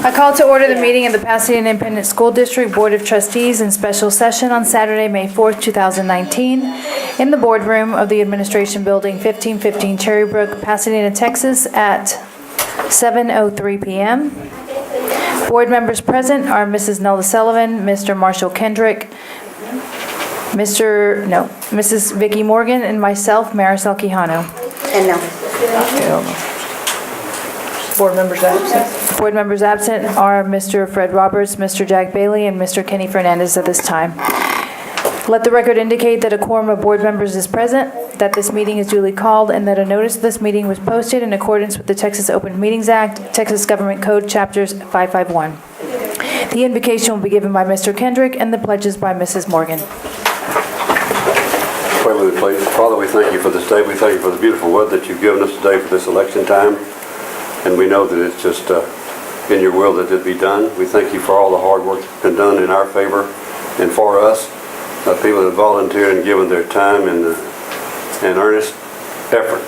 I call to order the meeting of the Pasadena Independent School District Board of Trustees in special session on Saturday, May 4th, 2019, in the boardroom of the Administration Building, 1515 Cherrybrook, Pasadena, Texas, at 7:03 p.m. Board members present are Mrs. Nella Sullivan, Mr. Marshall Kendrick, Mrs. Vicki Morgan, and myself, Marisol Quijano. And no. Board members absent. Board members absent are Mr. Fred Roberts, Mr. Jack Bailey, and Mr. Kenny Fernandez at this time. Let the record indicate that a quorum of board members is present, that this meeting is duly called, and that a notice of this meeting was posted in accordance with the Texas Open Meetings Act, Texas Government Code, Chapters 551. The invocation will be given by Mr. Kendrick and the pledges by Mrs. Morgan. Pray with me, please. Father, we thank you for this day. We thank you for the beautiful weather that you've given us today for this election time. And we know that it's just in your will that it be done. We thank you for all the hard work that's been done in our favor and for us. People that have volunteered and given their time and earnest effort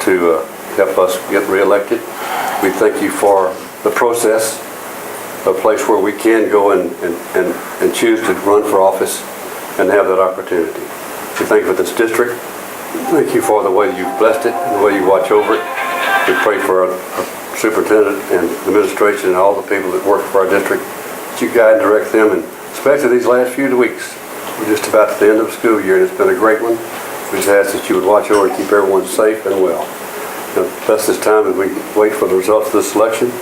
to help us get reelected. We thank you for the process, a place where we can go and choose to run for office and have that opportunity. We thank you for this district. Thank you for the way you've blessed it and the way you watch over it. We pray for our superintendent and administration and all the people that work for our district, that you guide and direct them, and especially these last few weeks. We're just about at the end of the school year, and it's been a great one. We just ask that you would watch over and keep everyone safe and well. And bless this time as we wait for the results of this election.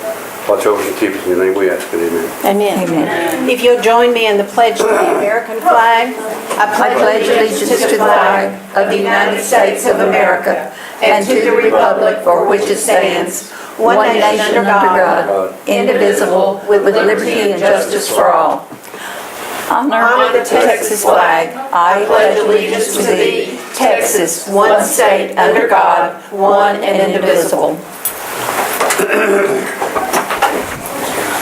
Watch over and keep us in your name, we ask it. Amen. Amen. Amen. If you'll join me in the pledge to the American flag. I pledge allegiance to the flag of the United States of America and to the republic for which it stands, one nation under God, indivisible, with liberty and justice for all. Honor the Texas flag. I pledge allegiance to thee, Texas, one state under God, one and indivisible.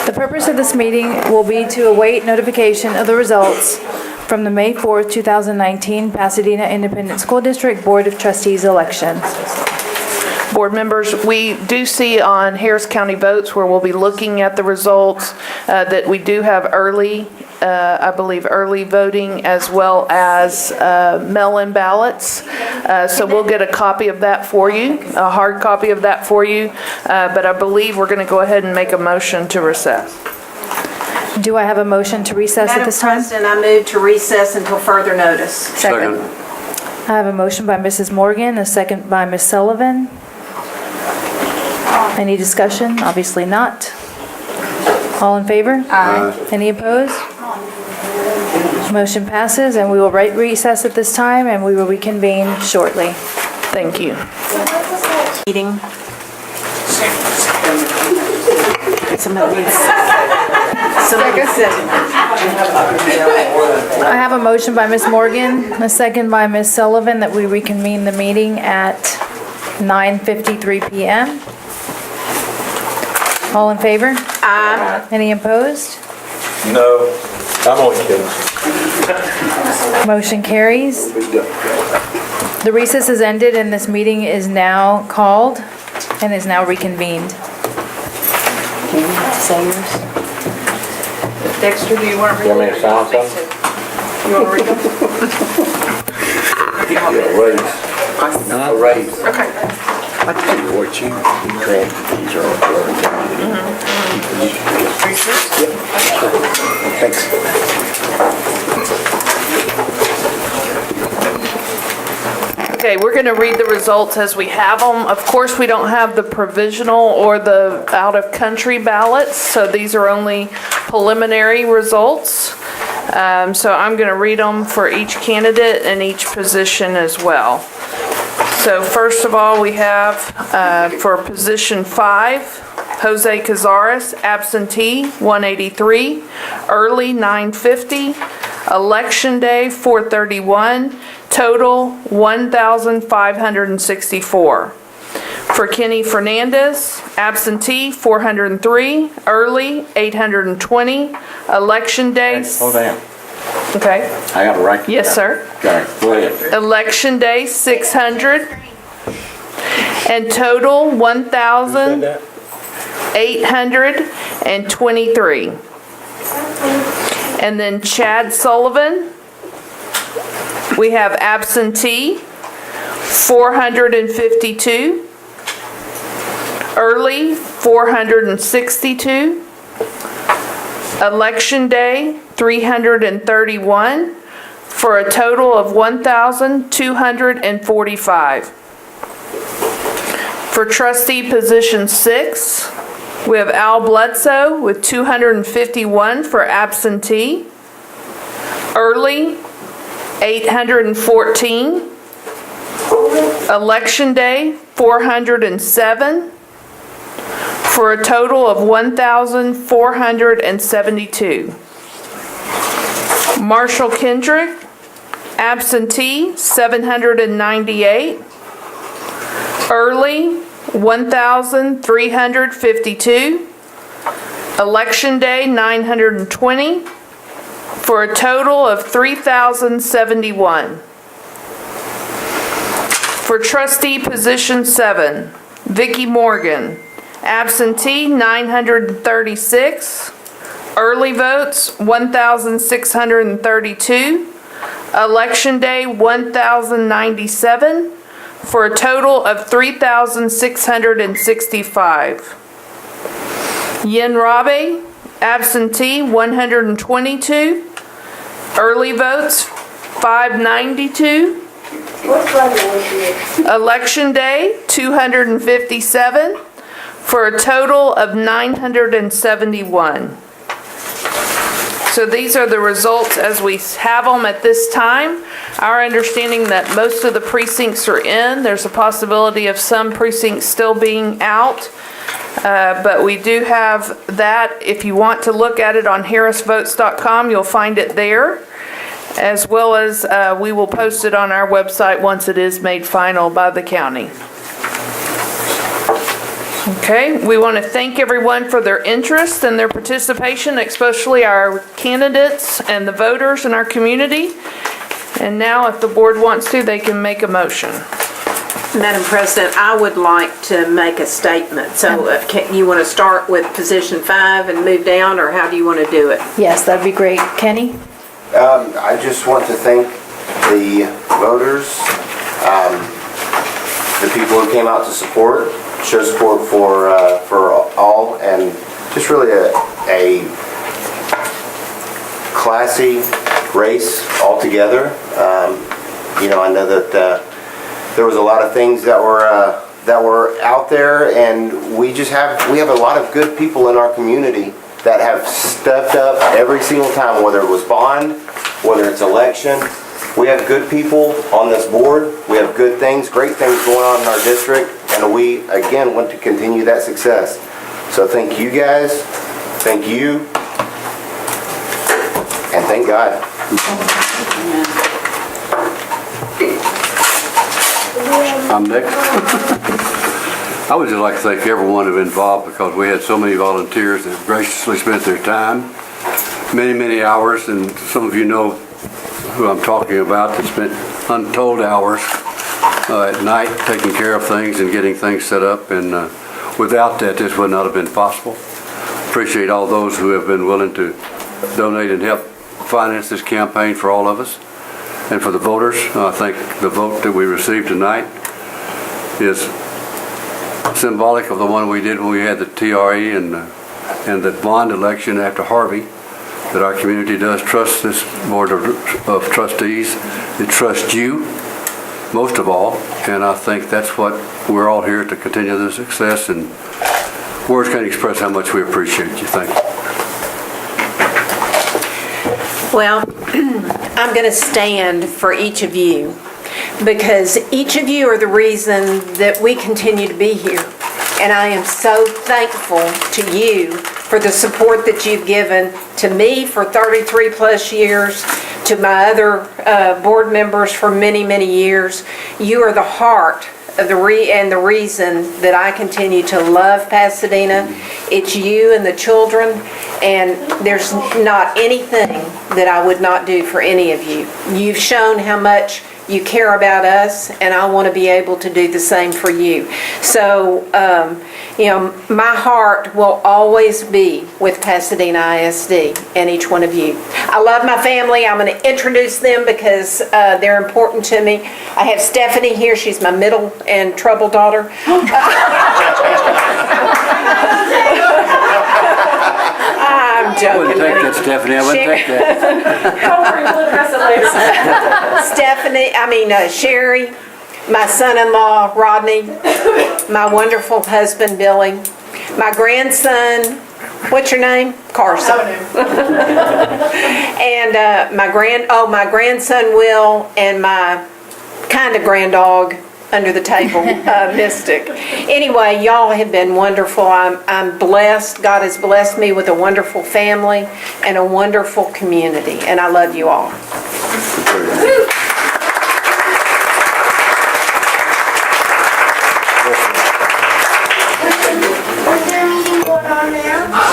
The purpose of this meeting will be to await notification of the results from the May 4th, 2019 Pasadena Independent School District Board of Trustees election. Board members, we do see on Harris County Votes, where we'll be looking at the results, that we do have early, I believe early voting, as well as mail-in ballots. So we'll get a copy of that for you, a hard copy of that for you. But I believe we're going to go ahead and make a motion to recess. Do I have a motion to recess at this time? Madam President, I move to recess until further notice. Second. I have a motion by Mrs. Morgan, a second by Ms. Sullivan. Any discussion? Obviously not. All in favor? Aye. Any opposed? Motion passes, and we will recess at this time, and we will reconvene shortly. Thank you. Meeting. Somebody said. I have a motion by Ms. Morgan, a second by Ms. Sullivan, that we reconvene the meeting at 9:53 p.m. All in favor? Aye. Any opposed? No, I'm only kidding. Motion carries. The recess is ended, and this meeting is now called and is now reconvened. Can you say yours? Dexter, do you want to read You want me to sign something? You want to read them? Yeah, raise. No, raise. Okay. I tell you what, you correct. These are all Thanks. Okay, we're going to read the results as we have them. Of course, we don't have the provisional or the out-of-country ballots, so these are only preliminary results. So I'm going to read them for each candidate and each position as well. So first of all, we have for position 5, Jose Cazares, absentee, 183, early, 950, election day, 431, total, 1,564. For Kenny Fernandez, absentee, 403, early, 820, election day. Hold on. Okay. I got to write. Yes, sir. Okay, go ahead. Election day, 600. And total, 1,000. 823. And then Chad Sullivan, we have absentee, 452. Early, 462. Election day, 331, for a total of 1,245. For trustee position 6, we have Al Bledsoe with 251 for absentee. Early, 814. Election day, 407. For a total of 1,472. Marshall Kendrick, absentee, 798. Early, 1,352. Election day, 920. For a total of 3,071. For trustee position 7, Vicki Morgan, absentee, 936. Early votes, 1,632. Election day, 1,097. For a total of 3,665. Yin Rabe, absentee, 122. Early votes, 592. Election day, 257. For a total of 971. So these are the results as we have them at this time. Our understanding that most of the precincts are in. There's a possibility of some precincts still being out. But we do have that. If you want to look at it on harrisvotes.com, you'll find it there. As well as we will post it on our website once it is made final by the county. Okay, we want to thank everyone for their interest and their participation, especially our candidates and the voters in our community. And now, if the board wants to, they can make a motion. Madam President, I would like to make a statement. So you want to start with position 5 and move down, or how do you want to do it? Yes, that'd be great. Kenny? I just want to thank the voters, the people who came out to show support for all, and just really a classy race altogether. I know that there was a lot of things that were out there, and we have a lot of good people in our community that have stepped up every single time, whether it was bond, whether it's election. We have good people on this board. We have good things, great things going on in our district, and we, again, want to continue that success. So thank you guys, thank you, and thank God. I'm next. I would just like to thank everyone who involved, because we had so many volunteers that graciously spent their time, many hours, and some of you know who I'm talking about, that spent untold hours at night taking care of things and getting things set up, and without that, this would not have been possible. Appreciate all those who have been willing to donate and help finance this campaign for all of us. And for the voters, I think the vote that we received tonight is symbolic of the one we did when we had the TRE and the bond election after Harvey, that our community does trust this board of trustees. It trusts you most of all, and I think that's what we're all here to continue the success, and words can't express how much we appreciate you. Thank you. Well, I'm going to stand for each of you, because each of you are the reason that we continue to be here. And I am so thankful to you for the support that you've given to me for 33 plus years, to my other board members for many years. You are the heart of the reason that I continue to love Pasadena. It's you and the children, and there's not anything that I would not do for any of you. You've shown how much you care about us, and I want to be able to do the same for you. So, my heart will always be with Pasadena ISD and each one of you. I love my family. I'm going to introduce them because they're important to me. I have Stephanie here. She's my middle and trouble daughter. I'm joking. I wouldn't take that, Stephanie, I wouldn't take that. Sherry, my son-in-law, Rodney, my wonderful husband, Billy, my grandson, what's your name? Carson. And my grandson, Will, and my kind of granddog under the table, Mystic. Anyway, y'all have been wonderful. I'm blessed. God has blessed me with a wonderful family and a wonderful community, and I love you all.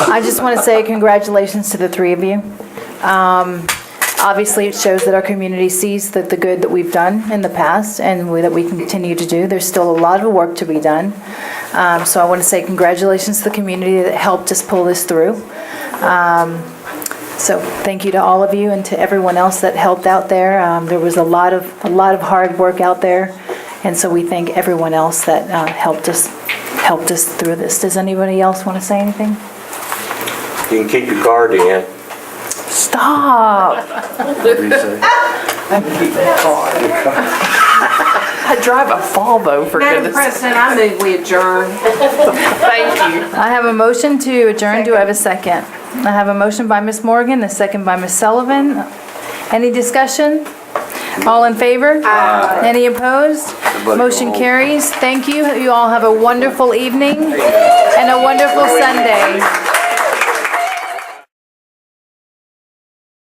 I just want to say congratulations to the three of you. Obviously, it shows that our community sees that the good that we've done in the past and that we continue to do. There's still a lot of work to be done. So I want to say congratulations to the community that helped us pull this through. So thank you to all of you and to everyone else that helped out there. There was a lot of hard work out there, and so we thank everyone else that helped us through this. Does anybody else want to say anything? You can keep your card in. Stop. I drive a Volvo, for Madam goodness. President, I move we adjourn. Thank you. I have a motion to adjourn. Do I have a second? I have a motion by Ms. Morgan, a second by Ms. Sullivan. Any discussion? All in favor? Aye. Any opposed? Motion carries. Thank you. You all have a wonderful evening and a wonderful Sunday.